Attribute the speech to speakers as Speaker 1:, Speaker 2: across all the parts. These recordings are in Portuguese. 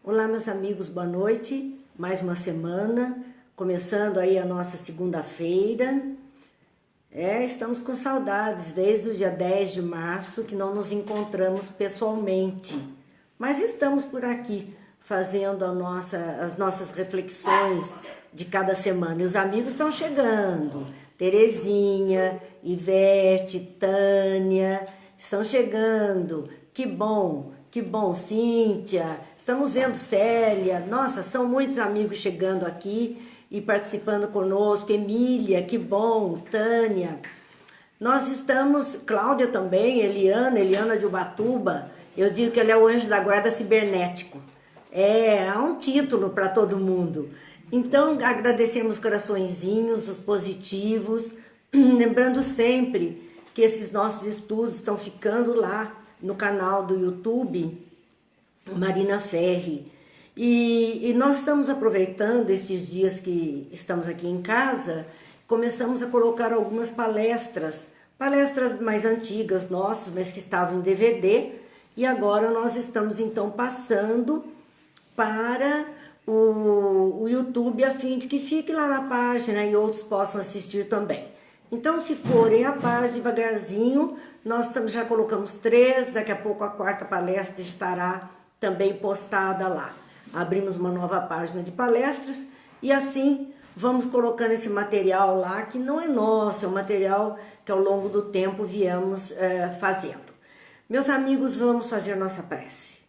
Speaker 1: Olá, meus amigos, boa noite. Mais uma semana, começando aí a nossa segunda-feira. Estamos com saudades desde o dia 10 de março que não nos encontramos pessoalmente. Mas estamos por aqui fazendo as nossas reflexões de cada semana. E os amigos estão chegando. Terezinha, Ivete, Tânia, estão chegando. Que bom, Cíntia. Estamos vendo Célia. Nossa, são muitos amigos chegando aqui e participando conosco. Emília, que bom. Tânia. Nós estamos, Cláudia também, Eliana de Ubatuba. Eu digo que ela é o anjo da guarda cibernético. Há um título para todo mundo. Então, agradecemos os coraçõezinhos, os positivos, lembrando sempre que esses nossos estudos estão ficando lá no canal do YouTube Marina Ferri. E nós estamos aproveitando estes dias que estamos aqui em casa, começamos a colocar algumas palestras mais antigas nossas, mas que estavam em DVD, e agora nós estamos então passando para o YouTube a fim de que fique lá na página e outros possam assistir também. Então, se forem à página devagarzinho, nós já colocamos 3, daqui a pouco a 4ª palestra estará também postada lá. Abrimos uma nova página de palestras e assim vamos colocando esse material lá, que não é nosso, é um material que ao longo do tempo viemos fazendo. Meus amigos, vamos fazer nossa prece,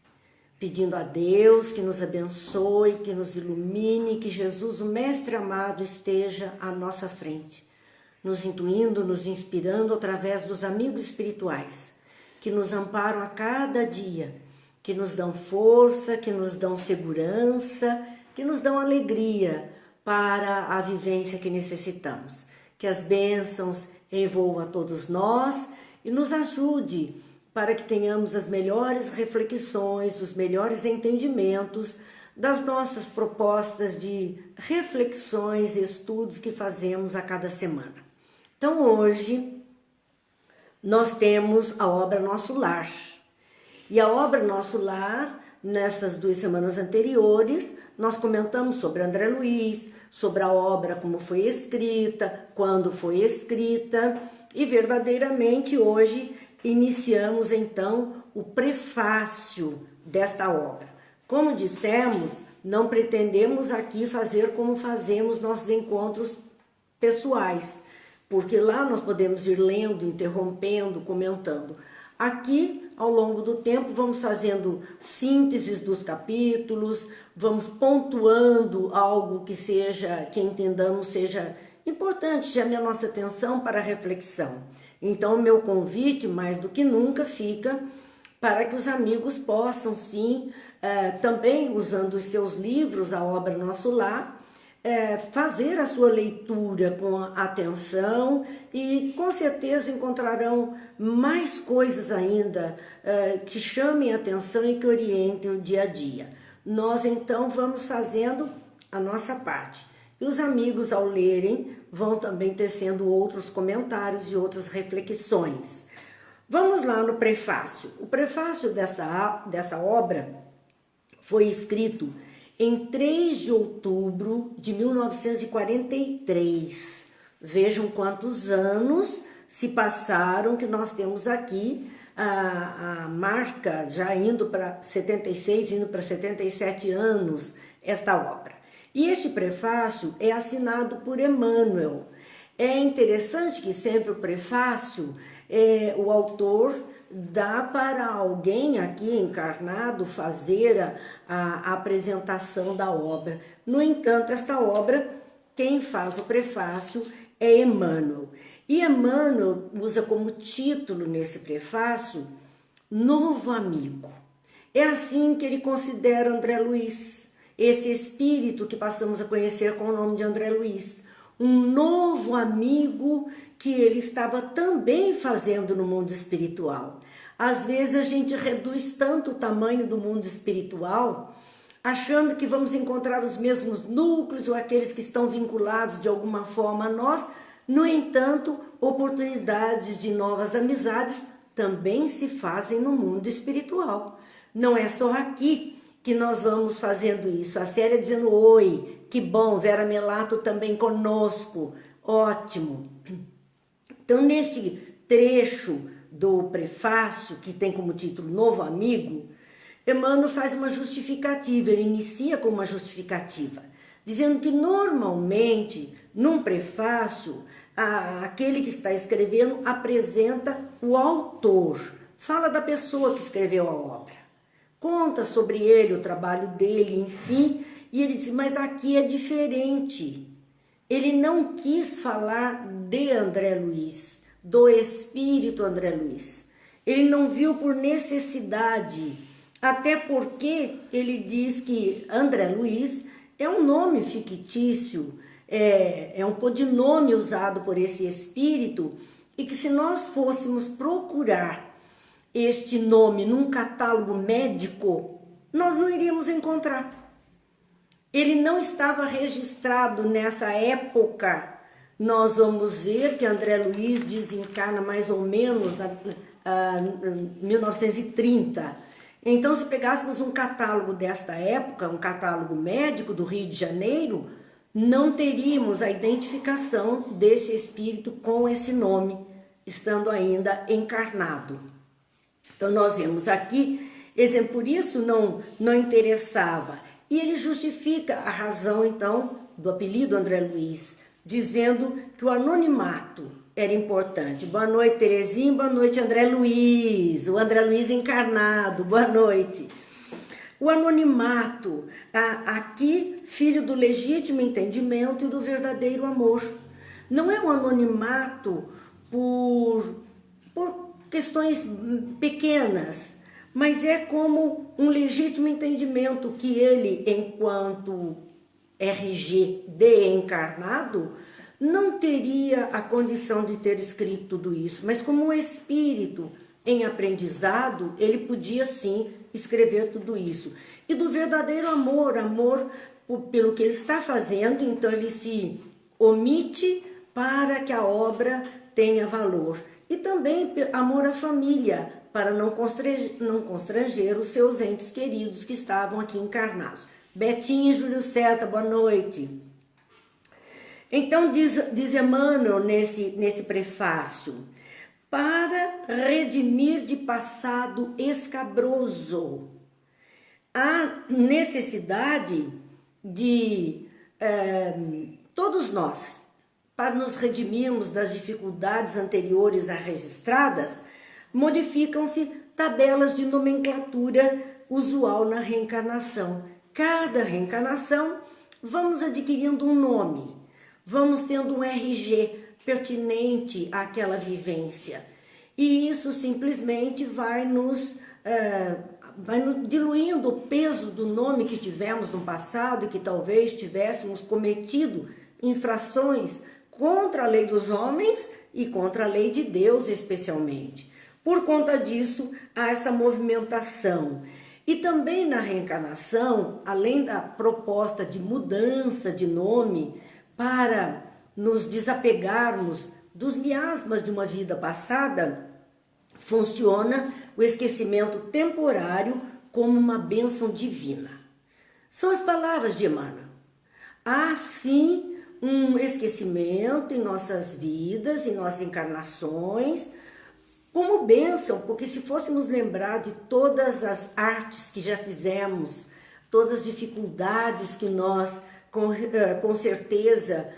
Speaker 1: pedindo a Deus que nos abençoe, que nos ilumine, que Jesus, o Mestre amado, esteja à nossa frente, nos intuindo, nos inspirando através dos amigos espirituais, que nos amparam a cada dia, que nos dão força, que nos dão segurança, que nos dão alegria para a vivência que necessitamos. Que as bênçãos envolvam a todos nós e nos ajude para que tenhamos as melhores reflexões, os melhores entendimentos das nossas propostas de reflexões e estudos que fazemos a cada semana. Então hoje nós temos a obra Nosso Lar. E a obra Nosso Lar, nessas 2 semanas anteriores, nós comentamos sobre André Luiz, sobre a obra, como foi escrita, quando foi escrita, e verdadeiramente hoje iniciamos então o prefácio desta obra. Como dissemos, não pretendemos aqui fazer como fazemos nossos encontros pessoais, porque lá nós podemos ir lendo, interrompendo, comentando. Aqui, ao longo do tempo, vamos fazendo sínteses dos capítulos, vamos pontuando algo que entendamos seja importante, chame a nossa atenção para a reflexão. Então, o meu convite, mais do que nunca, fica para que os amigos possam, sim, também usando os seus livros, a obra Nosso Lar, fazer a sua leitura com atenção e com certeza encontrarão mais coisas ainda que chamem a atenção e que orientem o dia a dia. Nós então vamos fazendo a nossa parte. E os amigos, ao lerem, vão também tecendo outros comentários e outras reflexões. Vamos lá no prefácio. O prefácio dessa obra foi escrito em 3 de outubro de 1943. Vejam quantos anos se passaram, que nós temos aqui a marca já indo para 76, indo para 77 anos, esta obra. E este prefácio é assinado por Emmanuel. É interessante que sempre o prefácio, o autor dá para alguém aqui encarnado fazer a apresentação da obra. No entanto, esta obra, quem faz o prefácio é Emmanuel. E Emmanuel usa como título nesse prefácio, Novo Amigo. É assim que ele considera André Luiz, esse espírito que passamos a conhecer com o nome de André Luiz. Um novo amigo que ele estava também fazendo no mundo espiritual. Às vezes a gente reduz tanto o tamanho do mundo espiritual, achando que vamos encontrar os mesmos núcleos ou aqueles que estão vinculados de alguma forma a nós. No entanto, oportunidades de novas amizades também se fazem no mundo espiritual. Não é só aqui. que nós vamos fazendo isso. A Célia dizendo oi, que bom, Vera Melato também conosco, ótimo. Então, neste trecho do prefácio, que tem como título Novo Amigo, Emmanuel faz uma justificativa, ele inicia com uma justificativa, dizendo que normalmente, num prefácio, aquele que está escrevendo apresenta o autor, fala da pessoa que escreveu a obra, conta sobre ele, o trabalho dele, enfim, e ele diz, mas aqui é diferente. Ele não quis falar de André Luiz, do espírito André Luiz. Ele não viu por necessidade, até porque ele diz que André Luiz é um nome fictício, é um codinome usado por esse espírito, e que se nós fôssemos procurar este nome num catálogo médico, nós não iríamos encontrar. Ele não estava registrado nessa época. Nós vamos ver que André Luiz desencarna mais ou menos em 1930. Então, se pegássemos um catálogo desta época, um catálogo médico do Rio de Janeiro, não teríamos a identificação desse espírito com esse nome, estando ainda encarnado. Então, nós vemos aqui, exemplo, por isso não interessava. E ele justifica a razão, então, do apelido André Luiz, dizendo que o anonimato era importante. Boa noite, Terezinha, boa noite, André Luiz, o André Luiz encarnado, boa noite. O anonimato, aqui, filho do legítimo entendimento e do verdadeiro amor. Não é um anonimato por questões pequenas, mas é como um legítimo entendimento que ele, enquanto RG de encarnado, não teria a condição de ter escrito tudo isso, mas como um espírito em aprendizado, ele podia sim escrever tudo isso. E do verdadeiro amor pelo que ele está fazendo, então ele se omite para que a obra tenha valor. E também amor à família, para não constranger os seus entes queridos que estavam aqui encarnados. Betinho e Júlio César, boa noite. Então diz Emmanuel nesse prefácio, para redimir de passado escabroso, há necessidade de todos nós, para nos redimirmos das dificuldades anteriores a registradas, modificam-se tabelas de nomenclatura usual na reencarnação. Cada reencarnação vamos adquirindo um nome, vamos tendo um RG pertinente àquela vivência. E isso simplesmente vai diluindo o peso do nome que tivemos no passado e que talvez tivéssemos cometido infrações contra a lei dos homens e contra a lei de Deus especialmente. Por conta disso, há essa movimentação. E também na reencarnação, além da proposta de mudança de nome para nos desapegarmos dos miasmas de uma vida passada, funciona o esquecimento temporário como uma bênção divina. São as palavras de Emmanuel. Há sim um esquecimento em nossas vidas, em nossas encarnações, como bênção, porque se fôssemos lembrar de todas as artes que já fizemos, todas as dificuldades que nós com certeza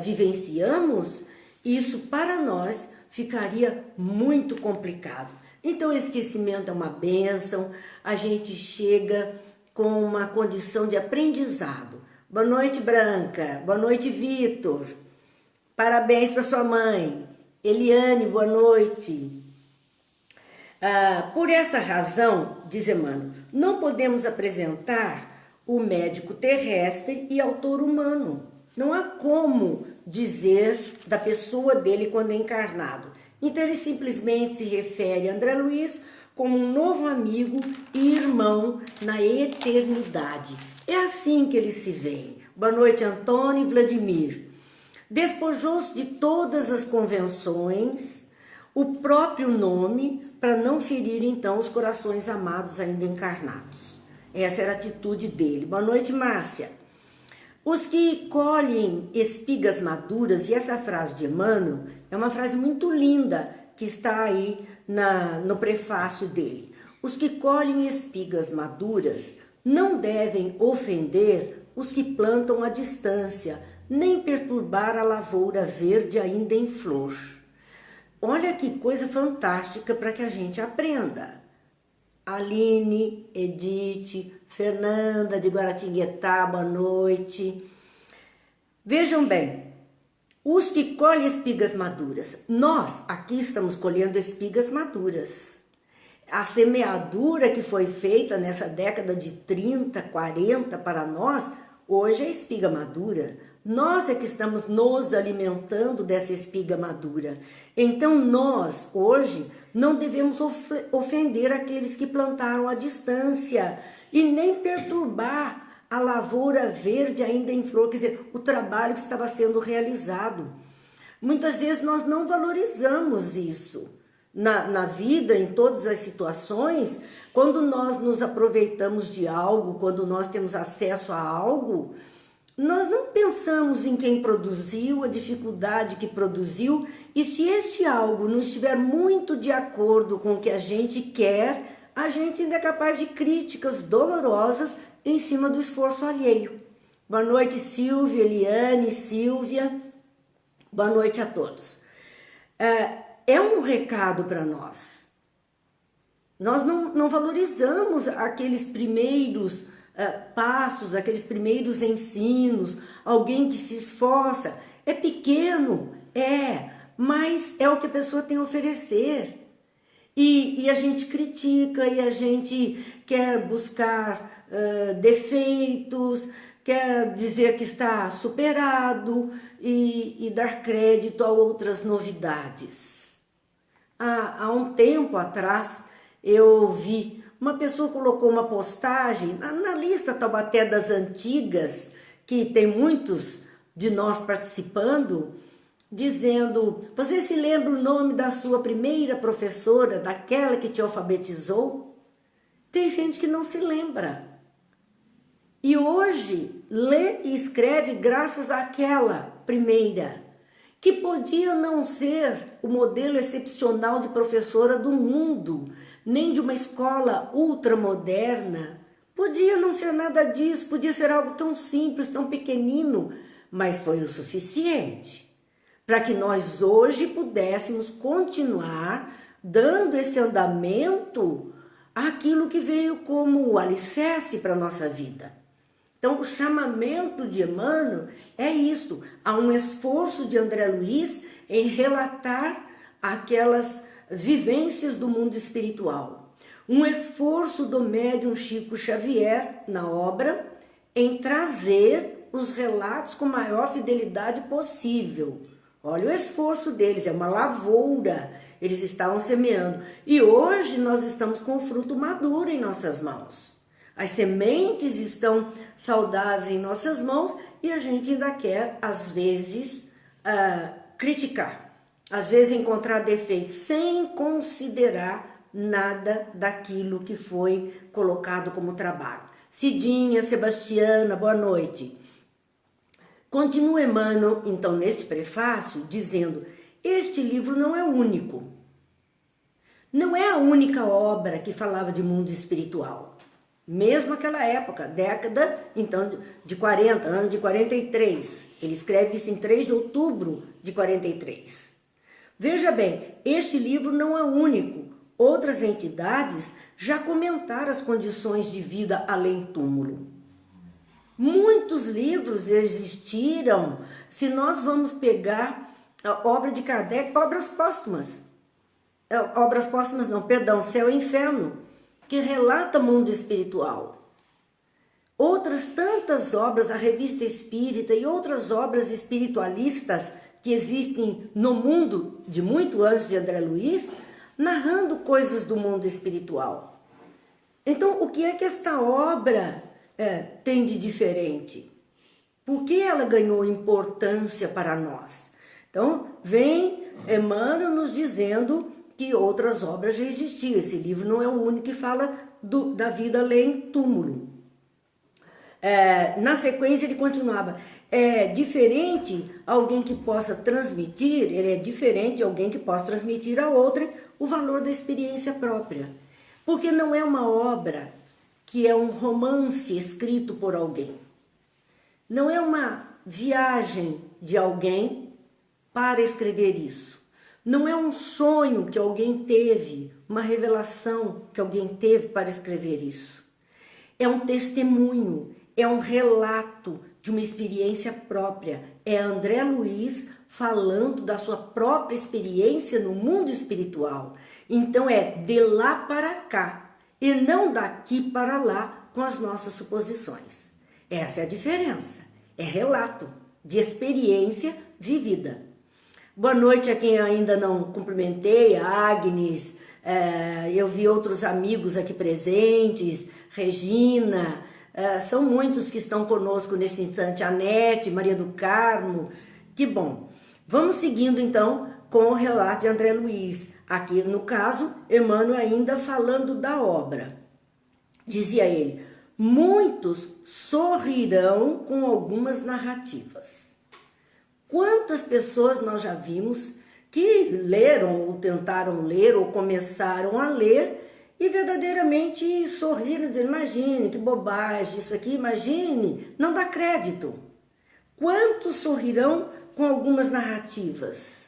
Speaker 1: vivenciamos, isso para nós ficaria muito complicado. Então o esquecimento é uma bênção, a gente chega com uma condição de aprendizado. Boa noite, Branca, boa noite, Vitor, parabéns para sua mãe. Eliane, boa noite. Por essa razão, diz Emmanuel, não podemos apresentar o médico terrestre e autor humano. Não há como dizer da pessoa dele quando é encarnado. Então ele simplesmente se refere a André Luiz como um novo amigo e irmão na eternidade. É assim que ele se vê. Boa noite, Antônio e Vladimir. Despojou-se de todas as convenções, o próprio nome, para não ferir então os corações amados ainda encarnados. Essa era a atitude dele. Boa noite, Márcia. Os que colhem espigas maduras, e essa frase de Emmanuel é uma frase muito linda que está aí no prefácio dele. Os que colhem espigas maduras não devem ofender os que plantam à distância, nem perturbar a lavoura verde ainda em flor. Olha que coisa fantástica para que a gente aprenda. Aline, Edith, Fernanda de Guaratinguetá, boa noite. Vejam bem, os que colhem espigas maduras, nós aqui estamos colhendo espigas maduras. A semeadura que foi feita nessa década de 30, 40 para nós, hoje é espiga madura. Nós é que estamos nos alimentando dessa espiga madura. Então nós, hoje, não devemos ofender aqueles que plantaram à distância e nem perturbar a lavoura verde ainda em flor, quer dizer, o trabalho que estava sendo realizado. Muitas vezes nós não valorizamos isso. Na vida, em todas as situações, quando nós nos aproveitamos de algo, quando nós temos acesso a algo, nós não pensamos em quem produziu, a dificuldade que produziu, e se este algo não estiver muito de acordo com o que a gente quer, a gente ainda é capaz de críticas dolorosas em cima do esforço alheio. Boa noite, Silvia, Eliane, Silvia. Boa noite a todos. É um recado para nós. Nós não valorizamos aqueles primeiros passos, aqueles primeiros ensinos, alguém que se esforça. É pequeno, mas é o que a pessoa tem a oferecer. E a gente critica, e a gente quer buscar defeitos, quer dizer que está superado e dar crédito a outras novidades. Há um tempo atrás eu vi, uma pessoa colocou uma postagem na lista Taubaté das Antigas, que tem muitos de nós participando, dizendo: você se lembra o nome da sua primeira professora, daquela que te alfabetizou? Tem gente que não se lembra. E hoje lê e escreve graças àquela primeira, que podia não ser o modelo excepcional de professora do mundo, nem de uma escola ultramoderna. Podia não ser nada disso, podia ser algo tão simples, tão pequenino, mas foi o suficiente para que nós hoje pudéssemos continuar dando esse andamento àquilo que veio como alicerce para a nossa vida. Então, o chamamento de Emmanuel é isto. Há um esforço de André Luiz em relatar aquelas vivências do mundo espiritual. Um esforço do médium Chico Xavier, na obra, em trazer os relatos com maior fidelidade possível. Olha o esforço deles, é uma lavoura, eles estavam semeando. E hoje nós estamos com o fruto maduro em nossas mãos. As sementes estão saudáveis em nossas mãos e a gente ainda quer, às vezes, criticar. Às vezes encontrar defeitos sem considerar nada daquilo que foi colocado como trabalho. Cidinha, Sebastiana, boa noite. Continua Emmanuel, então, neste prefácio, dizendo: este livro não é único. Não é a única obra que falava de mundo espiritual. Mesmo naquela época, década, então, de 40, ano de 43. Ele escreve isso em 3 de outubro de 43. Veja bem, este livro não é único. Outras entidades já comentaram as condições de vida além túmulo. Muitos livros existiram. Se nós vamos pegar a obra de Kardec, obras póstumas. Obras póstumas não, perdão, Céu e Inferno, que relata o mundo espiritual. Outras tantas obras, a Revista Espírita e outras obras espiritualistas que existem no mundo de muito antes de André Luiz, narrando coisas do mundo espiritual. Então, o que é que esta obra tem de diferente? Por que ela ganhou importância para nós? Então, vem Emmanuel nos dizendo que outras obras já existiam. Esse livro não é o único que fala da vida além túmulo. Na sequência ele continuava, é diferente alguém que possa transmitir, ele é diferente de alguém que possa transmitir a outra o valor da experiência própria. Porque não é uma obra que é um romance escrito por alguém. Não é uma viagem de alguém para escrever isso. Não é um sonho que alguém teve, uma revelação que alguém teve para escrever isso. É um testemunho, é um relato de uma experiência própria. É André Luiz falando da sua própria experiência no mundo espiritual. Então é de lá para cá e não daqui para lá com as nossas suposições. Essa é a diferença. É relato de experiência vivida. Boa noite a quem ainda não cumprimentei, a Agnes, eu vi outros amigos aqui presentes, Regina, são muitos que estão conosco nesse instante, Anete, Maria do Carmo, que bom. Vamos seguindo então com o relato de André Luiz, aqui no caso, Emmanuel ainda falando da obra. Dizia ele, muitos sorrirão com algumas narrativas. Quantas pessoas nós já vimos que leram ou tentaram ler ou começaram a ler e verdadeiramente sorriram, dizendo, imagine, que bobagem isso aqui, imagine, não dá crédito. Quantos sorrirão com algumas narrativas?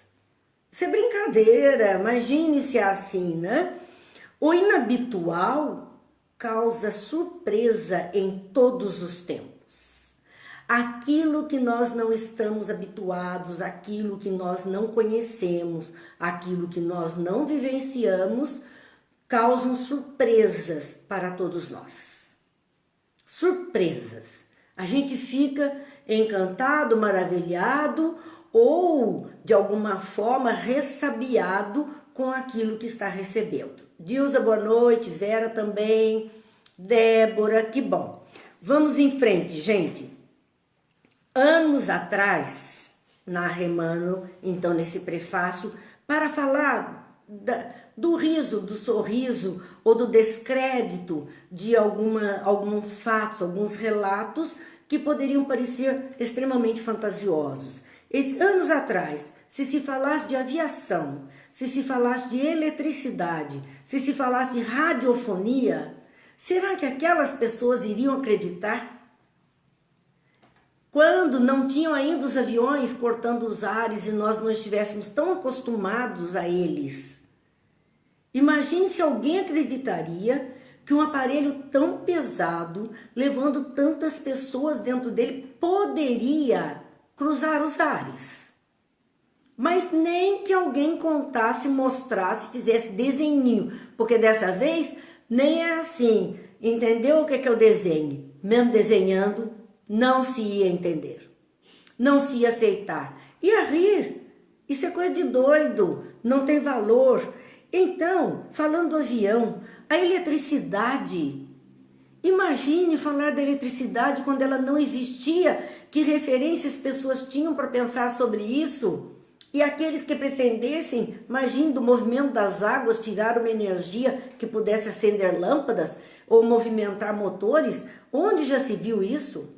Speaker 1: Isso é brincadeira, imagine se é assim, né? O inabitual causa surpresa em todos os tempos. Aquilo que nós não estamos habituados, aquilo que nós não conhecemos, aquilo que nós não vivenciamos, causam surpresas para todos nós. Surpresas. A gente fica encantado, maravilhado ou, de alguma forma, ressabiado com aquilo que está recebendo. Dilza, boa noite, Vera também, Débora, que bom. Vamos em frente, gente. Anos atrás, narra Emmanuel, então nesse prefácio, para falar do riso, do sorriso ou do descrédito de alguns fatos, alguns relatos que poderiam parecer extremamente fantasiosos. Anos atrás, se falasse de aviação, se falasse de eletricidade, se falasse de radiofonia, será que aquelas pessoas iriam acreditar? Quando não tinham ainda os aviões cortando os ares e nós não estivéssemos tão acostumados a eles. Imagine se alguém acreditaria que um aparelho tão pesado, levando tantas pessoas dentro dele, poderia cruzar os ares. Mas nem que alguém contasse, mostrasse, fizesse desenho, porque dessa vez nem é assim. Entendeu o que é o desenho? Mesmo desenhando, não se ia entender, não se ia aceitar, ia rir, isso é coisa de doido, não tem valor. Então, falando do avião, a eletricidade, imagine falar da eletricidade quando ela não existia, que referências as pessoas tinham para pensar sobre isso, e aqueles que pretendessem, imagine do movimento das águas, tirar uma energia que pudesse acender lâmpadas ou movimentar motores, onde já se viu isso?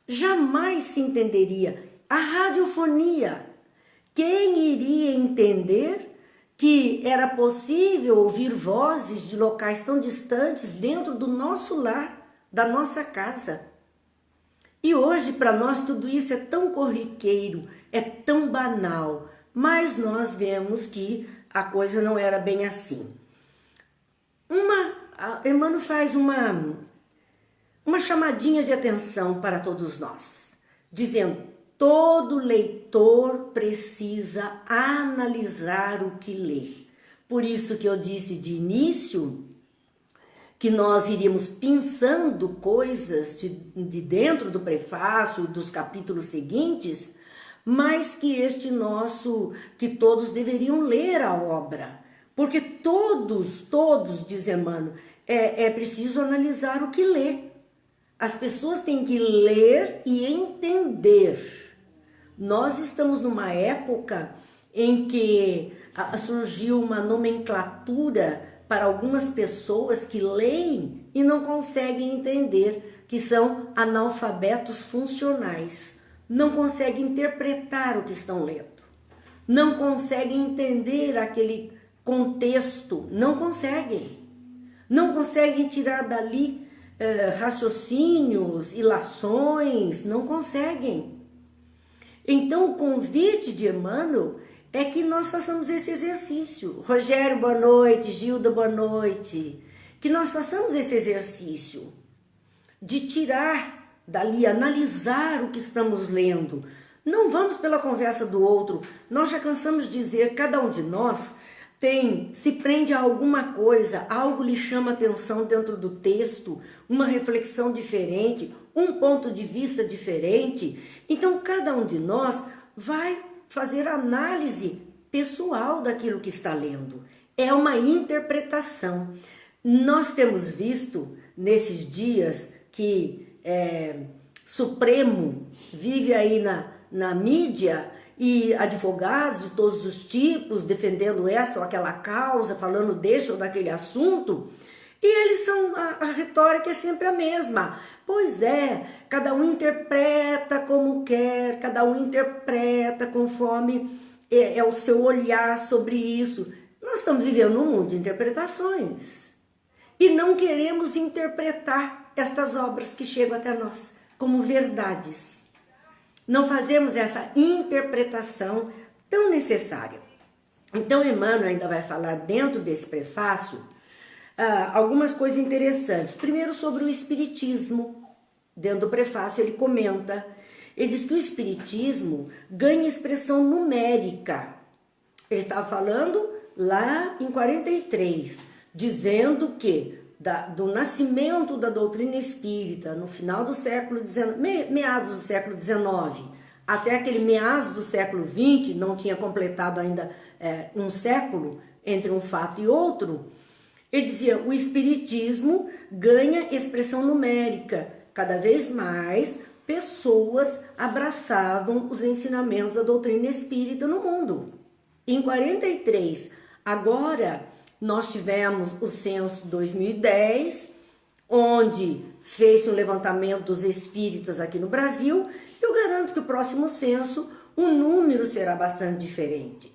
Speaker 1: Jamais se entenderia. A radiofonia, quem iria entender que era possível ouvir vozes de locais tão distantes dentro do nosso lar, da nossa casa? E hoje para nós tudo isso é tão corriqueiro, é tão banal, mas nós vemos que a coisa não era bem assim. Emmanuel faz uma chamadinha de atenção para todos nós, dizendo, todo leitor precisa analisar o que lê. Por isso que eu disse de início que nós iríamos pensando coisas de dentro do prefácio, dos capítulos seguintes, mas que todos deveriam ler a obra, porque todos, diz Emmanuel, é preciso analisar o que lê. As pessoas têm que ler e entender. Nós estamos numa época em que surgiu uma nomenclatura para algumas pessoas que leem e não conseguem entender, que são analfabetos funcionais. Não conseguem interpretar o que estão lendo. Não conseguem entender aquele contexto. Não conseguem. Não conseguem tirar dali raciocínios, ilações. Não conseguem. Então, o convite de Emmanuel é que nós façamos esse exercício. Rogério, boa noite. Gilda, boa noite. Que nós façamos esse exercício de tirar dali, analisar o que estamos lendo. Não vamos pela conversa do outro. Nós já cansamos de dizer, cada um de nós se prende a alguma coisa, algo lhe chama atenção dentro do texto, uma reflexão diferente, um ponto de vista diferente. Então, cada um de nós vai fazer análise pessoal daquilo que está lendo. É uma interpretação. Nós temos visto nesses dias que Supremo vive aí na mídia e advogados de todos os tipos defendendo essa ou aquela causa, falando deste ou daquele assunto, e eles são, a retórica é sempre a mesma. Pois é, cada um interpreta como quer, cada um interpreta conforme é o seu olhar sobre isso. Nós estamos vivendo num mundo de interpretações e não queremos interpretar estas obras que chegam até nós como verdades. Não fazemos essa interpretação tão necessária. Então, Emmanuel ainda vai falar dentro desse prefácio algumas coisas interessantes. Primeiro, sobre o Espiritismo. Dentro do prefácio ele comenta, ele diz que o Espiritismo ganha expressão numérica. Ele estava falando lá em 43, dizendo que do nascimento da doutrina espírita no final do século XIX, meados do século XIX, até aquele meados do século XX, não tinha completado ainda um século entre um fato e outro, ele dizia, o Espiritismo ganha expressão numérica. Cada vez mais pessoas abraçavam os ensinamentos da doutrina espírita no mundo. Em 43, agora nós tivemos o censo 2010, onde fez um levantamento dos espíritas aqui no Brasil, e eu garanto que o próximo censo o número será bastante diferente.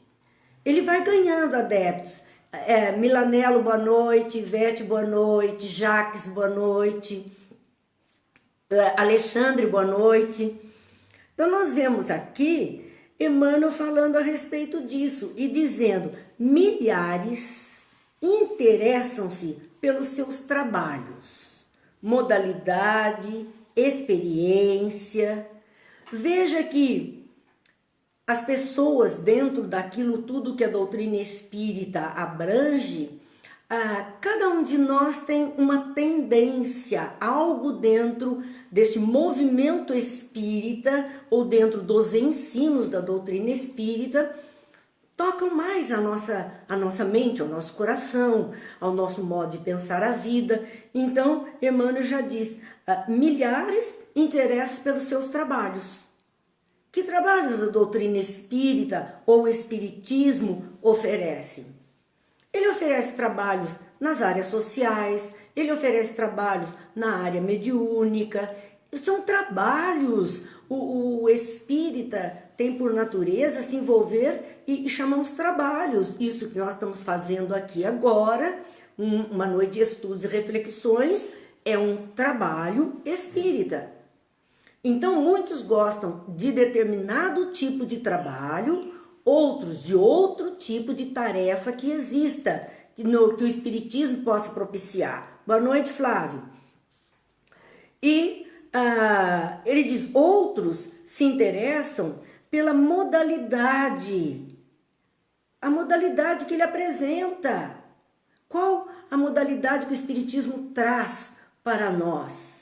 Speaker 1: Ele vai ganhando adeptos. Milanello, boa noite. Ivete, boa noite. Jaques, boa noite. Alexandre, boa noite. Então nós vemos aqui Emmanuel falando a respeito disso e dizendo, milhares interessam-se pelos seus trabalhos, modalidade, experiência. Veja que as pessoas dentro daquilo tudo que a doutrina espírita abrange, cada um de nós tem uma tendência, algo dentro deste movimento espírita ou dentro dos ensinos da doutrina espírita, tocam mais a nossa mente, ao nosso coração, ao nosso modo de pensar a vida. Então, Emmanuel já diz, milhares interessam pelos seus trabalhos. Que trabalhos a doutrina espírita ou o espiritismo oferece? Ele oferece trabalhos nas áreas sociais, ele oferece trabalhos na área mediúnica. São trabalhos, o espírita tem por natureza se envolver e chamamos trabalhos. Isso que nós estamos fazendo aqui agora, uma noite de estudos e reflexões, é um trabalho espírita. Então, muitos gostam de determinado tipo de trabalho, outros de outro tipo de tarefa que exista, que o Espiritismo possa propiciar. Boa noite, Flávio. E ele diz, outros se interessam pela modalidade, a modalidade que ele apresenta. Qual a modalidade que o Espiritismo traz para nós?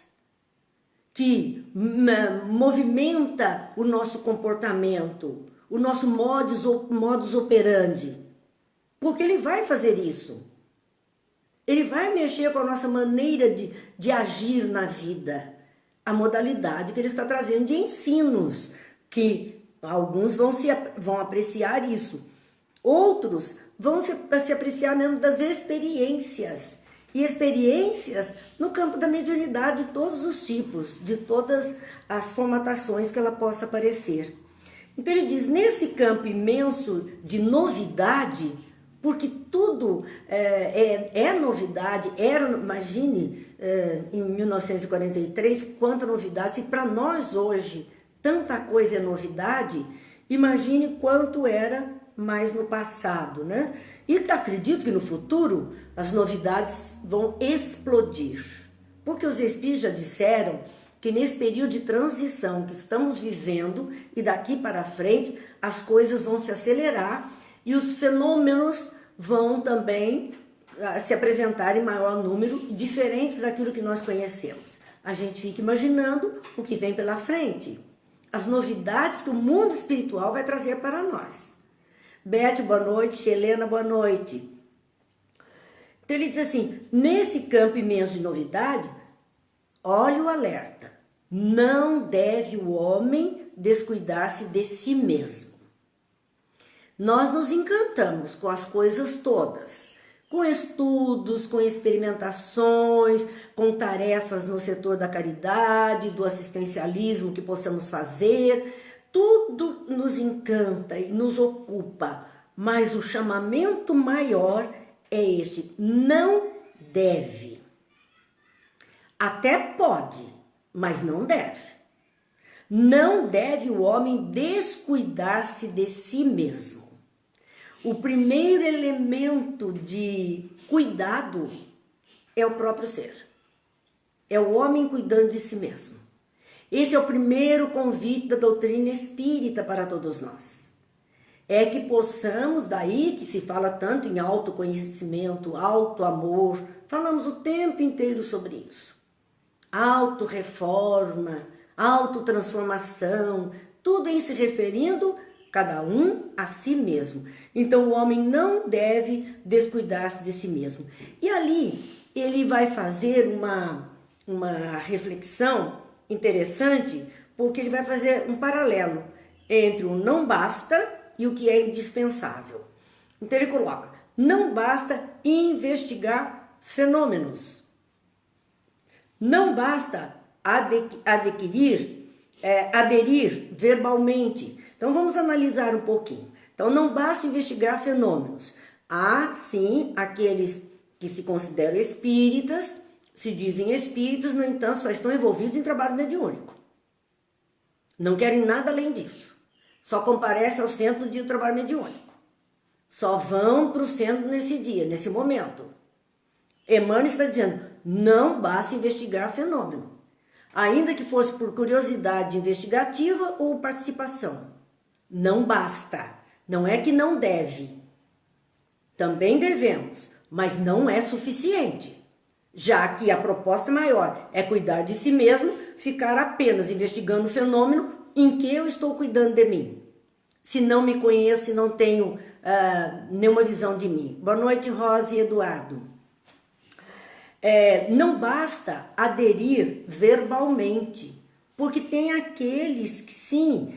Speaker 1: Que movimenta o nosso comportamento, o nosso modus operandi. Porque ele vai fazer isso. Ele vai mexer com a nossa maneira de agir na vida. A modalidade que ele está trazendo de ensinos, que alguns vão apreciar isso. Outros vão se apreciar mesmo das experiências. E experiências no campo da mediunidade de todos os tipos, de todas as formatações que ela possa aparecer. Então ele diz, nesse campo imenso de novidade, porque tudo é novidade, imagine em 1943 quanta novidade, se para nós hoje tanta coisa é novidade, imagine quanto era mais no passado, né? E acredito que no futuro as novidades vão explodir, porque os espíritos já disseram que nesse período de transição que estamos vivendo e daqui para frente as coisas vão se acelerar e os fenômenos vão também se apresentar em maior número, diferentes daquilo que nós conhecemos. A gente fica imaginando o que vem pela frente, as novidades que o mundo espiritual vai trazer para nós. Beth, boa noite. Helena, boa noite. Então ele diz assim, nesse campo imenso de novidade, olha o alerta, não deve o homem descuidar-se de si mesmo. Nós nos encantamos com as coisas todas, com estudos, com experimentações, com tarefas no setor da caridade, do assistencialismo que possamos fazer, tudo nos encanta e nos ocupa, mas o chamamento maior é este, não deve. Até pode, mas não deve. Não deve o homem descuidar-se de si mesmo. O primeiro elemento de cuidado é o próprio ser. É o homem cuidando de si mesmo. Esse é o primeiro convite da doutrina espírita para todos nós. É que possamos, daí que se fala tanto em autoconhecimento, autoamor, falamos o tempo inteiro sobre isso. Autorreforma, autotransformação, tudo em se referindo cada um a si mesmo. Então o homem não deve descuidar-se de si mesmo. E ali ele vai fazer uma reflexão interessante, porque ele vai fazer um paralelo entre o não basta e o que é indispensável. Então ele coloca, não basta investigar fenômenos. Não basta aderir verbalmente. Então vamos analisar um pouquinho. Então não basta investigar fenômenos. Há sim aqueles que se consideram espíritas, se dizem espíritos, no entanto só estão envolvidos em trabalho mediúnico. Não querem nada além disso. Só comparecem ao centro no dia do trabalho mediúnico. Só vão para o centro nesse dia, nesse momento. Emmanuel está dizendo, não basta investigar fenômeno. Ainda que fosse por curiosidade investigativa ou participação. Não basta. Não é que não deve. Também devemos, mas não é suficiente. Já que a proposta maior é cuidar de si mesmo, ficar apenas investigando o fenômeno em que eu estou cuidando de mim. Se não me conheço, se não tenho nenhuma visão de mim. Boa noite, Rosa e Eduardo. Não basta aderir verbalmente, porque tem aqueles que sim,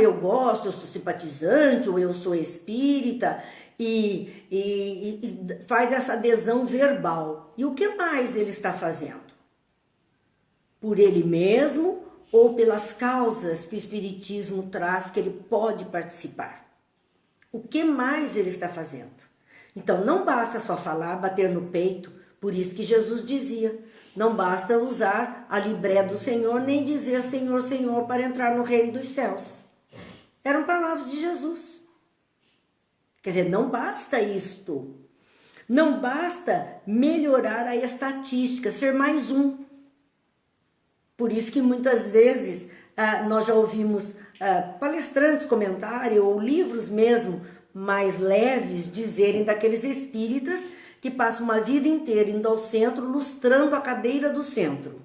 Speaker 1: eu gosto, eu sou simpatizante, ou eu sou espírita, e faz essa adesão verbal. E o que mais ele está fazendo? Por ele mesmo ou pelas causas que o espiritismo traz que ele pode participar? O que mais ele está fazendo? Então não basta só falar, bater no peito, por isso que Jesus dizia, não basta usar a libré do Senhor, nem dizer Senhor, Senhor, para entrar no reino dos céus. Eram palavras de Jesus. Quer dizer, não basta isto. Não basta melhorar a estatística, ser mais um. Por isso que muitas vezes nós já ouvimos palestrantes comentarem, ou livros mesmo mais leves, dizerem daqueles espíritas que passam uma vida inteira indo ao centro, lustrando a cadeira do centro,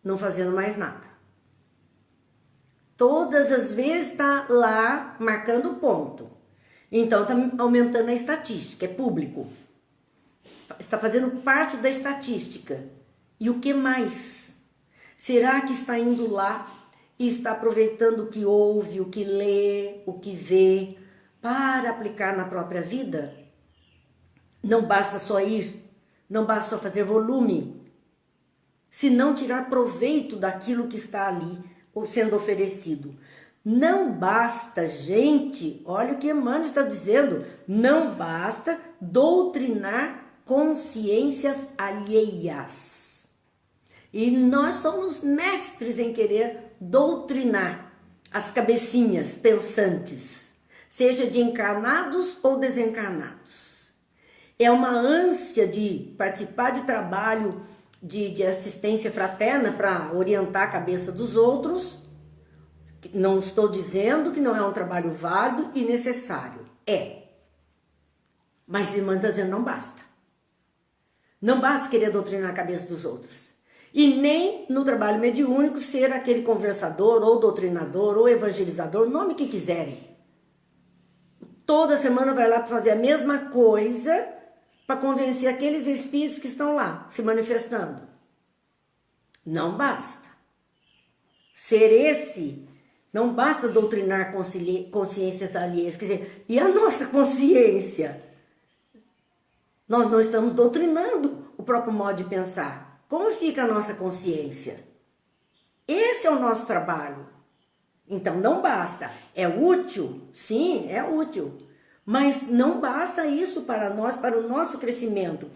Speaker 1: não fazendo mais nada. Todas as vezes está lá marcando ponto. Então está aumentando a estatística, é público. Está fazendo parte da estatística. E o que mais? Será que está indo lá e está aproveitando o que ouve, o que lê, o que vê, para aplicar na própria vida, não basta só ir, não basta só fazer volume, se não tirar proveito daquilo que está ali ou sendo oferecido. Não basta, gente, olha o que Emmanuel está dizendo, não basta doutrinar consciências alheias. E nós somos mestres em querer doutrinar as cabecinhas pensantes, seja de encarnados ou desencarnados. É uma ânsia de participar de trabalho de assistência fraterna para orientar a cabeça dos outros. Não estou dizendo que não é um trabalho válido e necessário. É. Mas irmã está dizendo, não basta. Não basta querer doutrinar a cabeça dos outros. E nem no trabalho mediúnico ser aquele conversador, ou doutrinador, ou evangelizador, o nome que quiserem. Toda semana vai lá para fazer a mesma coisa para convencer aqueles espíritos que estão lá se manifestando. Não basta. Ser esse, não basta doutrinar consciências alheias. Quer dizer, e a nossa consciência? Nós não estamos doutrinando o próprio modo de pensar. Como fica a nossa consciência? Esse é o nosso trabalho. Então não basta. É útil? Sim, é útil. Mas não basta isso para nós, para o nosso crescimento.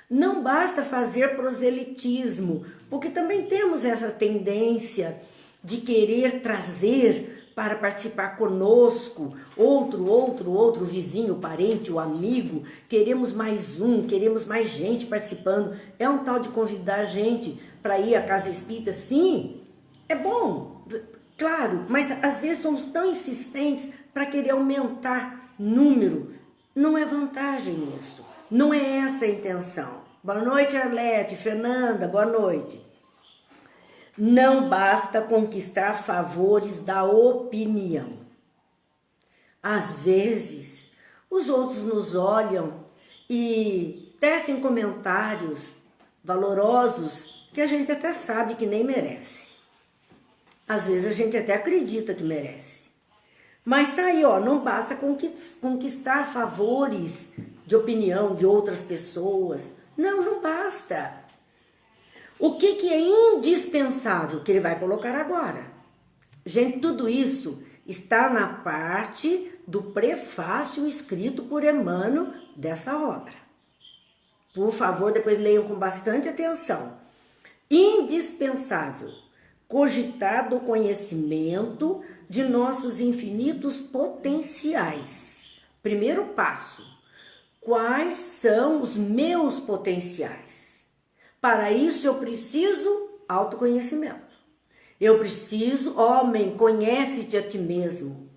Speaker 1: Não basta fazer proselitismo, porque também temos essa tendência de querer trazer para participar conosco outro vizinho, parente, o amigo. Queremos mais queremos mais gente participando. É um tal de convidar gente para ir à casa espírita. Sim, é bom, claro, mas às vezes somos tão insistentes para querer aumentar número. Não é vantagem nisso. Não é essa a intenção. Boa noite, Arlete, Fernanda, boa noite. Não basta conquistar favores da opinião. Às vezes, os outros nos olham e tecem comentários valorosos que a gente até sabe que nem merece. Às vezes a gente até acredita que merece. Mas tá aí, ó, não basta conquistar favores de opinião de outras pessoas. Não basta. O que é indispensável que ele vai colocar agora? Gente, tudo isso está na parte do prefácio escrito por Emmanuel dessa obra. Por favor, depois leiam com bastante atenção. Indispensável cogitar do conhecimento de nossos infinitos potenciais. Primeiro passo. Quais são os meus potenciais? Para isso eu preciso autoconhecimento. Eu preciso, homem, conhece-te a ti mesmo.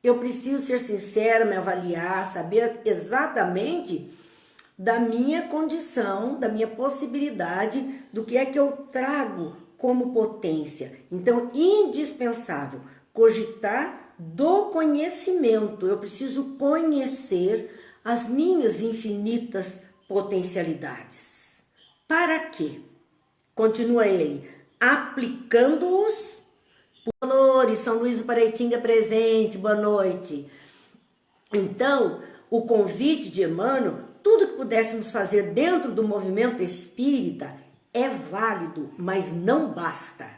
Speaker 1: Eu preciso ser sincera, me avaliar, saber exatamente da minha condição, da minha possibilidade, do que é que eu trago como potência. Então, indispensável, cogitar do conhecimento. Eu preciso conhecer as minhas infinitas potencialidades. Para quê? Continua ele, aplicando-os por valores. São Luís do Paraitinga presente, boa noite. Então, o convite de Emmanuel, tudo que pudéssemos fazer dentro do movimento espírita é válido, mas não basta.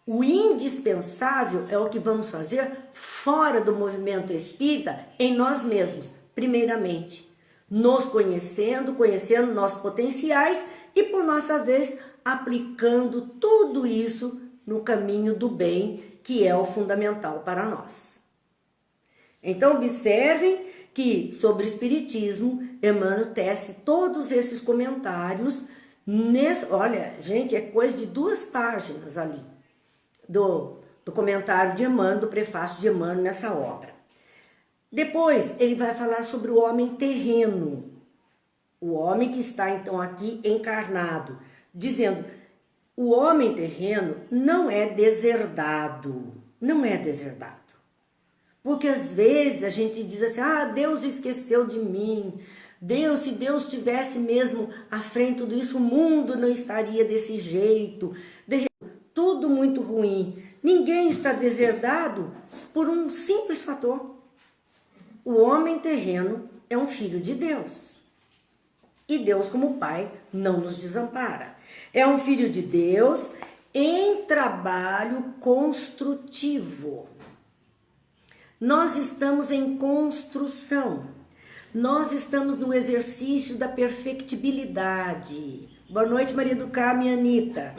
Speaker 1: O indispensável é o que vamos fazer fora do movimento espírita, em nós mesmos, primeiramente. Nos conhecendo nossos potenciais e, por nossa vez, aplicando tudo isso no caminho do bem, que é o fundamental para nós. Então, observem que, sobre o Espiritismo, Emmanuel tece todos esses comentários. Olha, gente, é coisa de 2 páginas ali, do comentário de Emmanuel, do prefácio de Emmanuel nessa obra. Depois, ele vai falar sobre o homem terreno, o homem que está, então, aqui encarnado, dizendo, o homem terreno não é deserdado, Porque às vezes a gente diz assim, Deus esqueceu de mim, se Deus tivesse mesmo à frente de tudo isso, o mundo não estaria desse jeito, tudo muito ruim. Ninguém está deserdado por um simples fator. o homem terreno é um filho de Deus. E Deus, como Pai, não nos desampara. É um filho de Deus em trabalho construtivo. Nós estamos em construção. Nós estamos no exercício da perfectibilidade. Boa noite, Maria do Carmo e Anitta.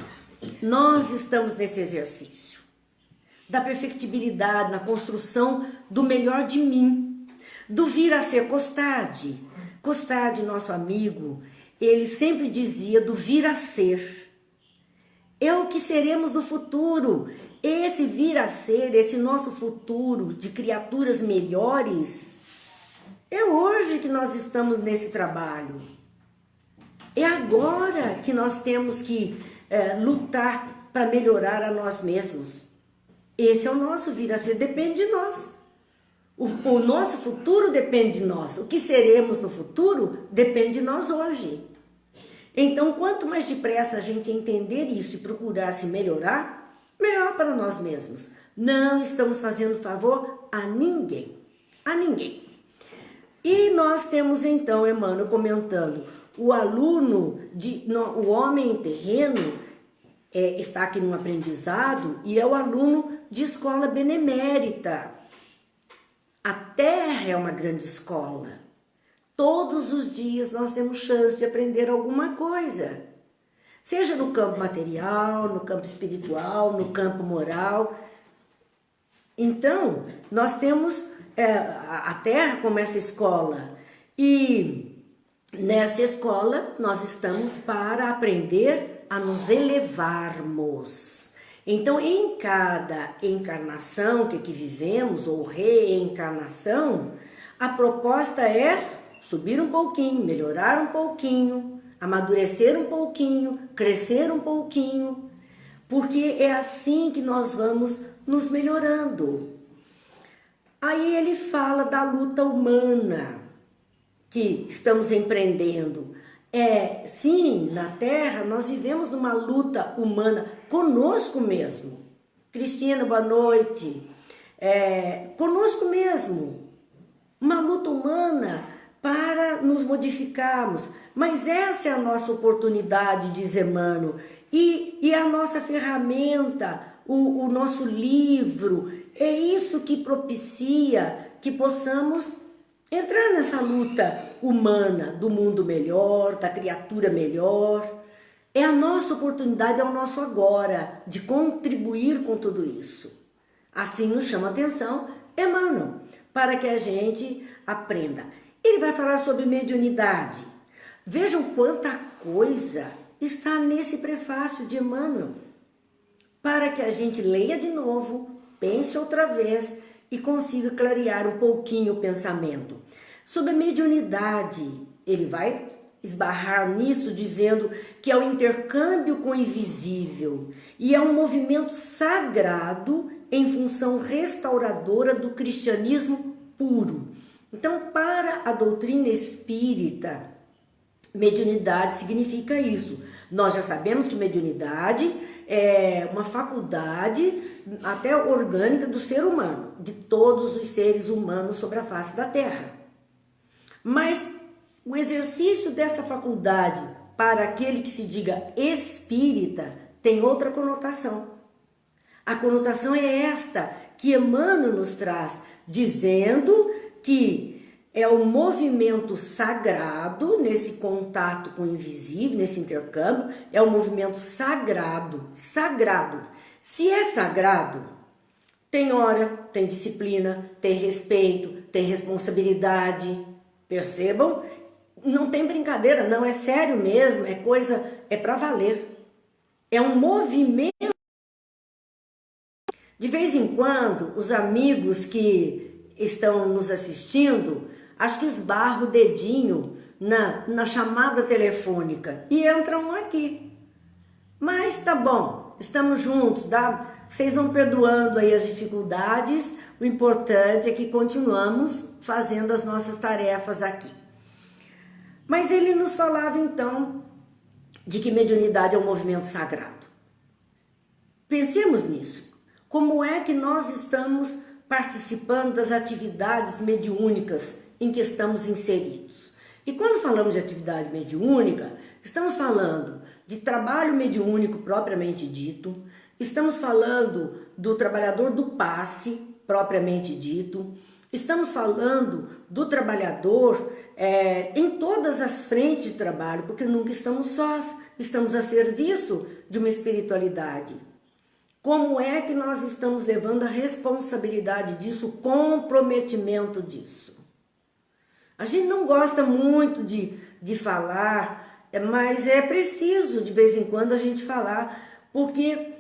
Speaker 1: Nós estamos nesse exercício da perfectibilidade, na construção do melhor de mim, do vir a ser Costade. Costade, nosso amigo, ele sempre dizia do vir a ser. É o que seremos no futuro. Esse vir a ser, esse nosso futuro de criaturas melhores, é hoje que nós estamos nesse trabalho. É agora que nós temos que lutar para melhorar a nós mesmos. Esse é o nosso vir a ser, depende de nós. O nosso futuro depende de nós. O que seremos no futuro depende de nós hoje. Então, quanto mais depressa a gente entender isso e procurar se melhorar, melhor para nós mesmos. Não estamos fazendo favor a ninguém. A ninguém. E nós temos então, Emmanuel comentando, o homem terreno está aqui no aprendizado e é o aluno de escola benemérita. A Terra é uma grande escola. Todos os dias nós temos chance de aprender alguma coisa. Seja no campo material, no campo espiritual, no campo moral. Então, nós temos a Terra como essa escola. E nessa escola nós estamos para aprender a nos elevarmos. Então, em cada encarnação que aqui vivemos, ou reencarnação, a proposta é subir um pouquinho, melhorar um pouquinho, amadurecer um pouquinho, crescer um pouquinho, porque é assim que nós vamos nos melhorando. Aí ele fala da luta humana que estamos empreendendo. Sim, na Terra nós vivemos numa luta humana conosco mesmo. Cristina, boa noite. Conosco mesmo. Uma luta humana para nos modificarmos. Mas essa é a nossa oportunidade, diz Emmanuel. E a nossa ferramenta, o nosso livro, é isso que propicia que possamos entrar nessa luta humana do mundo melhor, da criatura melhor. É a nossa oportunidade, é o nosso agora de contribuir com tudo isso. Assim nos chama a atenção Emmanuel, para que a gente aprenda. Ele vai falar sobre mediunidade. Vejam quanta coisa está nesse prefácio de Emmanuel, para que a gente leia de novo, pense outra vez e consiga clarear um pouquinho o pensamento. Sobre a mediunidade, ele vai esbarrar nisso dizendo que é o intercâmbio com o invisível e é um movimento sagrado em função restauradora do cristianismo puro. Então, para a doutrina espírita, mediunidade significa isso. Nós já sabemos que mediunidade é uma faculdade até orgânica do ser humano, de todos os seres humanos sobre a face da Terra. Mas o exercício dessa faculdade para aquele que se diga espírita tem outra conotação. A conotação é esta que Emmanuel nos traz, dizendo que é o movimento sagrado nesse contato com o invisível, nesse intercâmbio, é um movimento sagrado, sagrado. Se é sagrado, tem hora, tem disciplina, tem respeito, tem responsabilidade. Percebam? Não tem brincadeira, não, é sério mesmo, é coisa, é para valer. É um movimento. De vez em quando, os amigos que estão nos assistindo, acho que esbarram o dedinho na chamada telefônica e entram aqui. Mas tá bom, estamos juntos, vocês vão perdoando aí as dificuldades, o importante é que continuamos fazendo as nossas tarefas aqui. Mas ele nos falava então de que mediunidade é um movimento sagrado. Pensemos nisso. Como é que nós estamos participando das atividades mediúnicas em que estamos inseridos. E quando falamos de atividade mediúnica, estamos falando de trabalho mediúnico propriamente dito, estamos falando do trabalhador do passe propriamente dito, estamos falando do trabalhador em todas as frentes de trabalho, porque nunca estamos sós, estamos a serviço de uma espiritualidade. Como é que nós estamos levando a responsabilidade disso, o comprometimento disso? A gente não gosta muito de falar, mas é preciso de vez em quando a gente falar, porque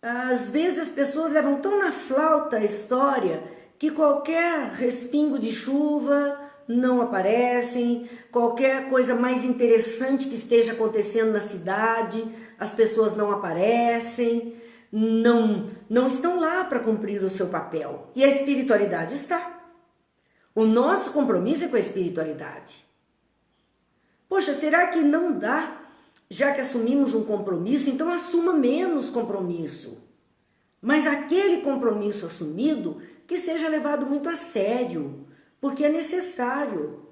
Speaker 1: às vezes as pessoas levam tão na flauta a história que qualquer respingo de chuva não aparecem, qualquer coisa mais interessante que esteja acontecendo na cidade, as pessoas não aparecem, não estão lá para cumprir o seu papel. E a espiritualidade está. O nosso compromisso é com a espiritualidade. Poxa, será que não dá? Já que assumimos um compromisso, então assuma menos compromisso. Mas aquele compromisso assumido que seja levado muito a sério, porque é necessário.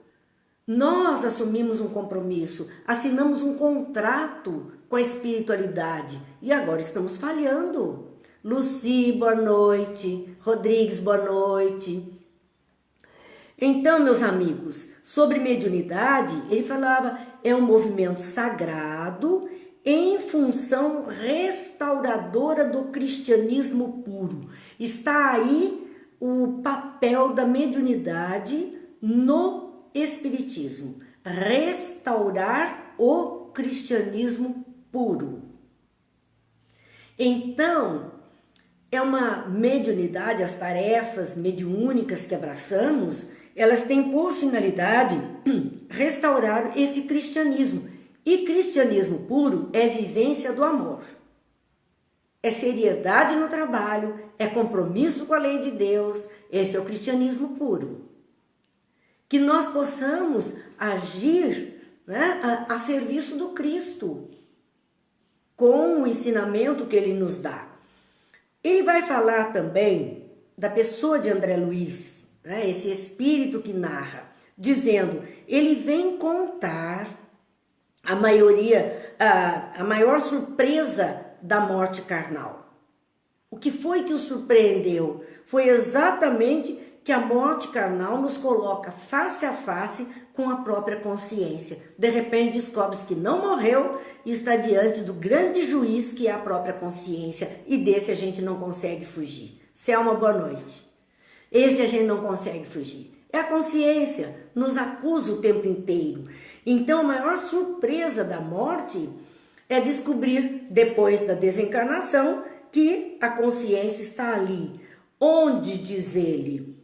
Speaker 1: Nós assumimos um compromisso, assinamos um contrato com a espiritualidade e agora estamos falhando. Luci, boa noite. Rodrigues, boa noite. Então, meus amigos, sobre mediunidade, ele falava, é um movimento sagrado em função restauradora do cristianismo puro. Está aí o papel da mediunidade no espiritismo, restaurar o cristianismo puro. Então, é uma mediunidade, as tarefas mediúnicas que abraçamos, elas têm por finalidade restaurar esse cristianismo. E cristianismo puro é vivência do amor. É seriedade no trabalho, é compromisso com a lei de Deus. Esse é o cristianismo puro. Que nós possamos agir, né, a serviço do Cristo, com o ensinamento que ele nos dá. Ele vai falar também da pessoa de André Luiz, né, esse espírito que narra, dizendo, ele vem contar a maior surpresa da morte carnal. O que foi que o surpreendeu? Foi exatamente que a morte carnal nos coloca face a face com a própria consciência. De repente descobre-se que não morreu e está diante do grande juiz que é a própria consciência, e desse a gente não consegue fugir. Selma, boa noite. Esse a gente não consegue fugir. É a consciência, nos acusa o tempo inteiro. Então a maior surpresa da morte é descobrir, depois da desencarnação, que a consciência está ali. Onde, diz ele,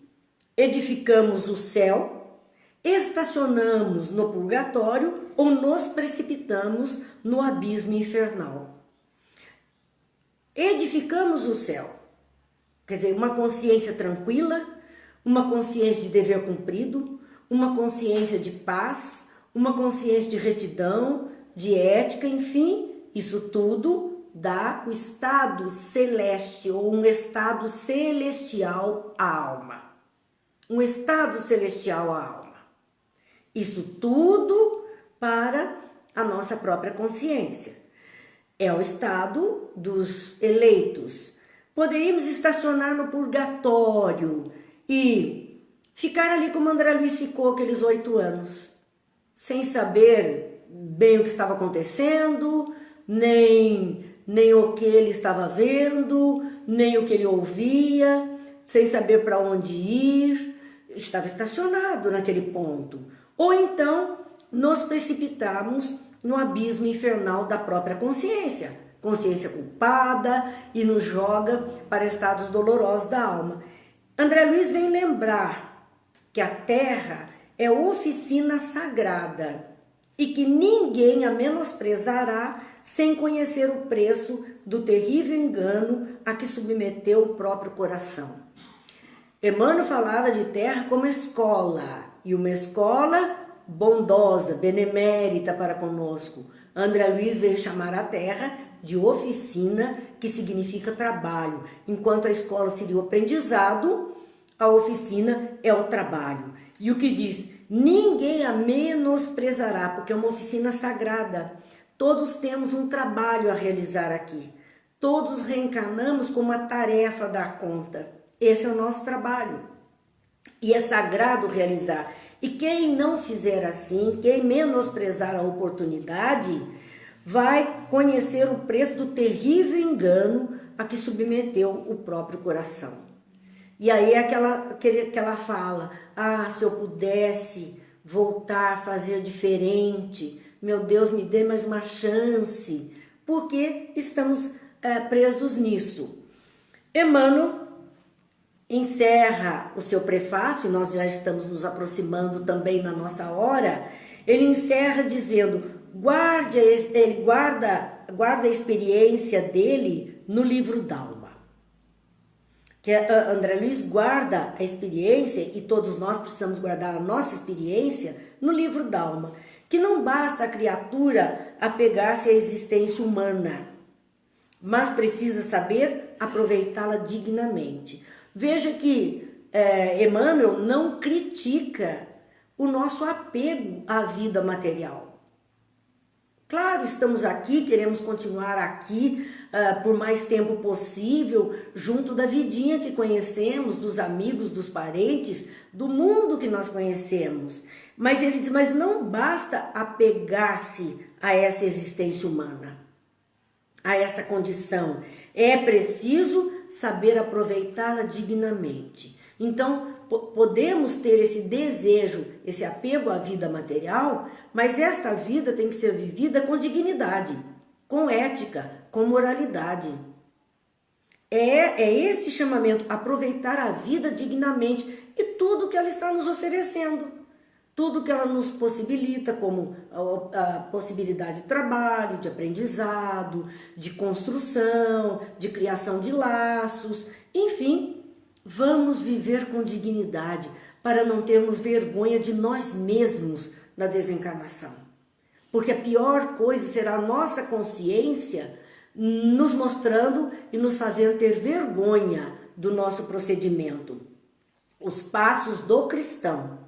Speaker 1: edificamos o céu, estacionamos no purgatório ou nos precipitamos no abismo infernal. Edificamos o céu, quer dizer, uma consciência tranquila, uma consciência de dever cumprido, uma consciência de paz, uma consciência de retidão, de ética, enfim, isso tudo dá o estado celeste ou um estado celestial à alma. Um estado celestial à alma. Isso tudo para a nossa própria consciência. É o estado dos eleitos. Poderíamos estacionar no purgatório e ficar ali como André Luiz ficou aqueles 8 anos, sem saber bem o que estava acontecendo, nem o que ele estava vendo, nem o que ele ouvia, sem saber para onde ir, estava estacionado naquele ponto. Ou então nos precipitamos no abismo infernal da própria consciência, consciência culpada, e nos joga para estados dolorosos da alma. André Luiz vem lembrar que a Terra é oficina sagrada e que ninguém a menosprezará sem conhecer o preço do terrível engano a que submeteu o próprio coração. Emmanuel falava de Terra como escola, e uma escola bondosa, benemérita para conosco. André Luiz veio chamar a Terra de oficina, que significa trabalho. Enquanto a escola seria o aprendizado, a oficina é o trabalho. E o que diz? Ninguém a menosprezará, porque é uma oficina sagrada. Todos temos um trabalho a realizar aqui. Todos reencarnamos com uma tarefa a dar conta. Esse é o nosso trabalho. E é sagrado realizar. E quem não fizer assim, quem menosprezar a oportunidade, vai conhecer o preço do terrível engano a que submeteu o próprio coração. E aí é aquela fala, se eu pudesse voltar, fazer diferente, meu Deus, me dê mais uma chance, porque estamos presos nisso. Emmanuel encerra o seu prefácio, nós já estamos nos aproximando também na nossa hora, ele encerra dizendo, ele guarda a experiência dele no livro d'alma. Que André Luiz guarda a experiência, e todos nós precisamos guardar a nossa experiência no livro d'alma, que não basta a criatura apegar-se à existência humana, mas precisa saber aproveitá-la dignamente. Veja que Emmanuel não critica o nosso apego à vida material. Claro, estamos aqui, queremos continuar aqui por mais tempo possível, junto da vidinha que conhecemos, dos amigos, dos parentes, do mundo que nós conhecemos. Mas ele diz, mas não basta apegar-se a essa existência humana, a essa condição. É preciso saber aproveitá-la dignamente. Então, podemos ter esse desejo, esse apego à vida material, mas esta vida tem que ser vivida com dignidade, com ética, com moralidade. É esse chamamento, aproveitar a vida dignamente e tudo que ela está nos oferecendo. Tudo que ela nos possibilita, como a possibilidade de trabalho, de aprendizado, de construção, de criação de laços, enfim, vamos viver com dignidade para não termos vergonha de nós mesmos na desencarnação. Porque a pior coisa será a nossa consciência nos mostrando e nos fazendo ter vergonha do nosso procedimento. Os passos do cristão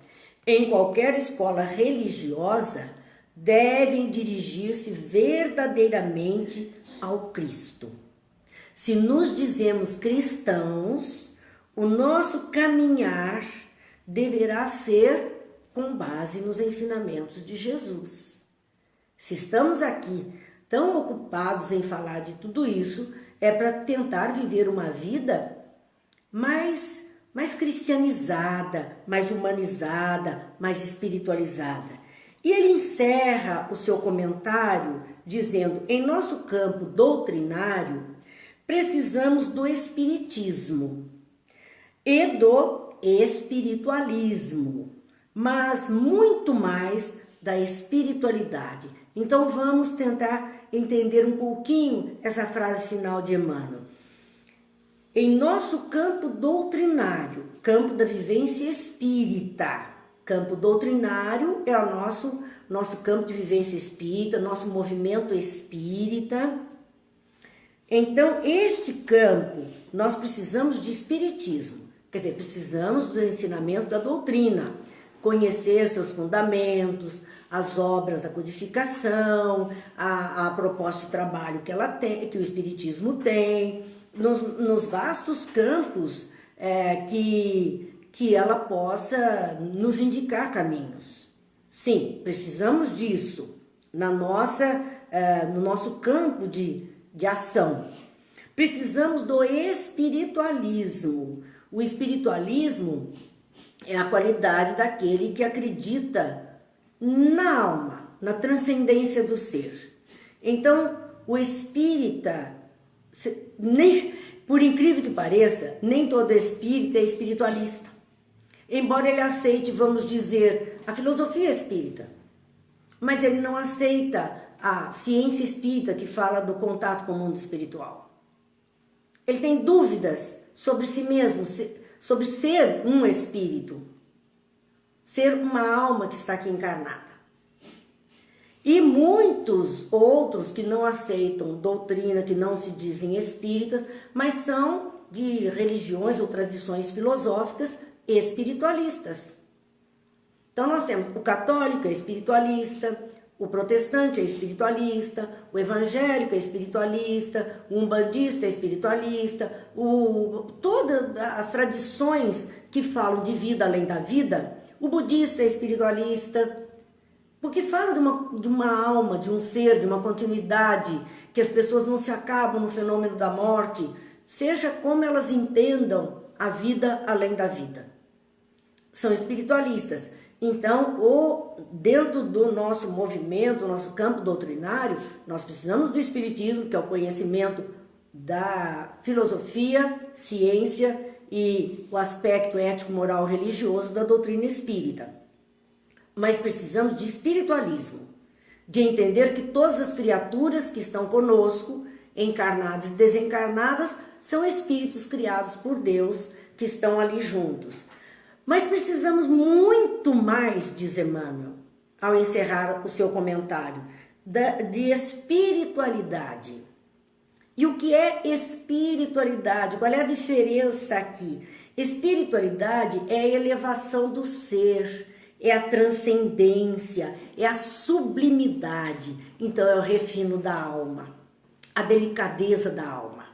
Speaker 1: em qualquer escola religiosa devem dirigir-se verdadeiramente ao Cristo. Se nos dizemos cristãos, o nosso caminhar deverá ser com base nos ensinamentos de Jesus. Se estamos aqui tão ocupados em falar de tudo isso, é para tentar viver uma vida mais cristianizada, mais humanizada, mais espiritualizada. E ele encerra o seu comentário dizendo, em nosso campo doutrinário, precisamos do espiritismo e do espiritualismo, mas muito mais da espiritualidade. Então vamos tentar entender um pouquinho essa frase final de Emmanuel. Em nosso campo doutrinário, campo da vivência espírita, campo doutrinário é o nosso campo de vivência espírita, nosso movimento espírita. Então, este campo, nós precisamos de espiritismo, quer dizer, precisamos do ensinamento da doutrina, conhecer seus fundamentos, as obras da codificação, a proposta de trabalho que ela tem, que o espiritismo tem, nos vastos campos que ela possa nos indicar caminhos. Sim, precisamos disso no nosso campo de ação. Precisamos do espiritualismo. O espiritualismo é a qualidade daquele que acredita na alma, na transcendência do ser. Então, o espírita, por incrível que pareça, nem todo espírita é espiritualista. Embora ele aceite, vamos dizer, a filosofia espírita, mas ele não aceita a ciência espírita que fala do contato com o mundo espiritual. Ele tem dúvidas sobre si mesmo, sobre ser um espírito, ser uma alma que está aqui encarnada. E muitos outros que não aceitam doutrina, que não se dizem espíritas, mas são de religiões ou tradições filosóficas espiritualistas. Então nós temos o católico é espiritualista, o protestante é espiritualista, o evangélico é espiritualista, o umbandista é espiritualista, todas as tradições que falam de vida além da vida, o budista é espiritualista, porque fala de uma alma, de um ser, de uma continuidade, que as pessoas não se acabam no fenômeno da morte, seja como elas entendam a vida além da vida. São espiritualistas. Então, dentro do nosso movimento, nosso campo doutrinário, nós precisamos do espiritismo, que é o conhecimento da filosofia, ciência e o aspecto ético, moral, religioso da doutrina espírita. Mas precisamos de espiritualismo, de entender que todas as criaturas que estão conosco, encarnadas e desencarnadas, são espíritos criados por Deus que estão ali juntos. Mas precisamos muito mais, diz Emmanuel, ao encerrar o seu comentário, de espiritualidade. E o que é espiritualidade? Qual é a diferença aqui? Espiritualidade é a elevação do ser, é a transcendência, é a sublimidade. Então é o refino da alma, a delicadeza da alma.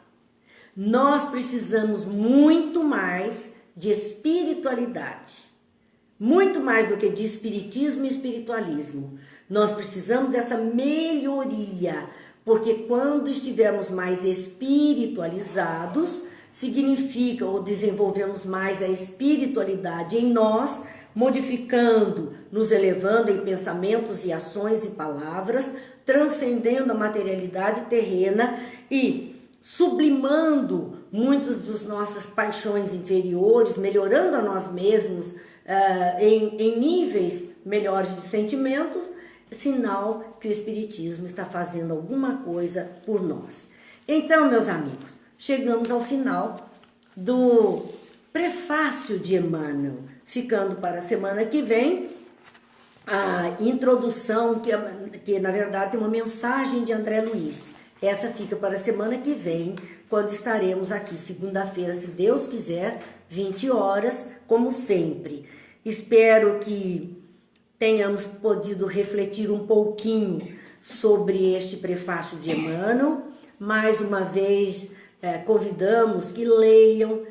Speaker 1: Nós precisamos muito mais de espiritualidade, muito mais do que de espiritismo e espiritualismo. Nós precisamos dessa melhoria, porque quando estivermos mais espiritualizados, significa ou desenvolvemos mais a espiritualidade em nós, modificando, nos elevando em pensamentos e ações e palavras, transcendendo a materialidade terrena e sublimando muitas das nossas paixões inferiores, melhorando a nós mesmos em níveis melhores de sentimentos, sinal que o Espiritismo está fazendo alguma coisa por nós. Então, meus amigos, chegamos ao final do prefácio de Emmanuel, ficando para a semana que vem a introdução, que na verdade tem uma mensagem de André Luiz. Essa fica para a semana que vem, quando estaremos aqui, segunda-feira, se Deus quiser, 20 horas, como sempre. Espero que tenhamos podido refletir um pouquinho sobre este prefácio de Emmanuel. Mais uma vez, convidamos que leiam,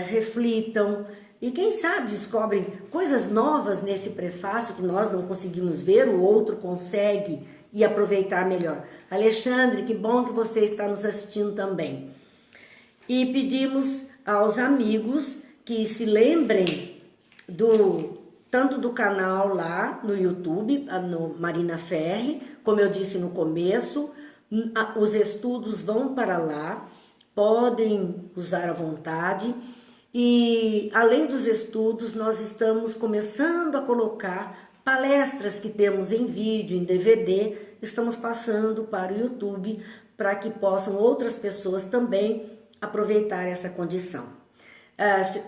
Speaker 1: reflitam e quem sabe descobrem coisas novas nesse prefácio que nós não conseguimos ver, o outro consegue e aproveitar melhor. Alexandre, que bom que você está nos assistindo também. E pedimos aos amigos que se lembrem tanto do canal lá no YouTube, no Marina Ferri, como eu disse no começo, os estudos vão para lá, podem usar à vontade. E além dos estudos, nós estamos começando a colocar palestras que temos em vídeo, em DVD, estamos passando para o YouTube para que possam outras pessoas também aproveitar essa condição.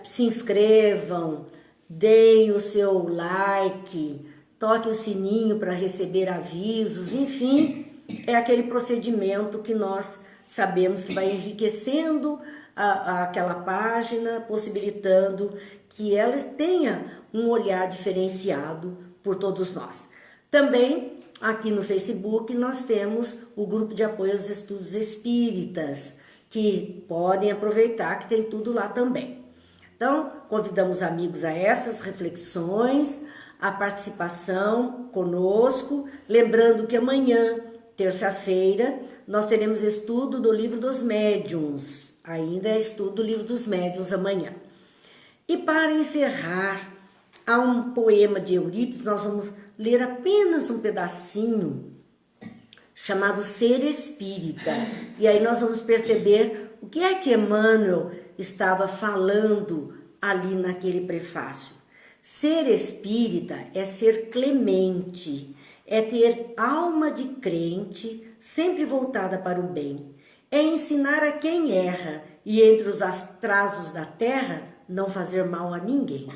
Speaker 1: Se inscrevam, deem o seu like, toquem o sininho para receber avisos, enfim, é aquele procedimento que nós sabemos que vai enriquecendo aquela página, possibilitando que ela tenha um olhar diferenciado por todos nós. Também aqui no Facebook nós temos o grupo de apoio aos estudos espíritas, que podem aproveitar que tem tudo lá também. Então, convidamos amigos a essas reflexões, a participação conosco, lembrando que amanhã, terça-feira, nós teremos estudo do Livro dos Médiuns. Ainda é estudo do Livro dos Médiuns amanhã. E para encerrar, há um poema de Eurípides, nós vamos ler apenas um pedacinho, chamado Ser Espírita. E aí nós vamos perceber o que é que Emmanuel estava falando ali naquele prefácio. Ser espírita é ser clemente, é ter alma de crente, sempre voltada para o bem. É ensinar a quem erra e entre os atrasos da terra não fazer mal a ninguém.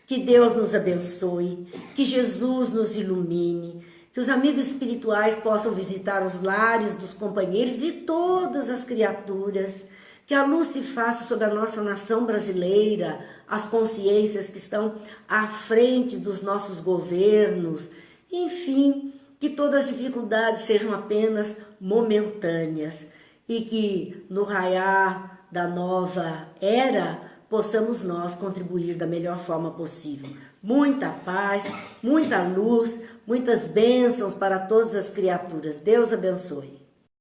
Speaker 1: Que Deus nos abençoe, que Jesus nos ilumine, Que os amigos espirituais possam visitar os lares dos companheiros de todas as criaturas. Que a luz se faça sobre a nossa nação brasileira, as consciências que estão à frente dos nossos governos. Enfim, que todas as dificuldades sejam apenas momentâneas. E que no raiar da nova era, possamos nós contribuir da melhor forma possível. Muita paz, muita luz, muitas bênçãos para todas as criaturas. Deus abençoe.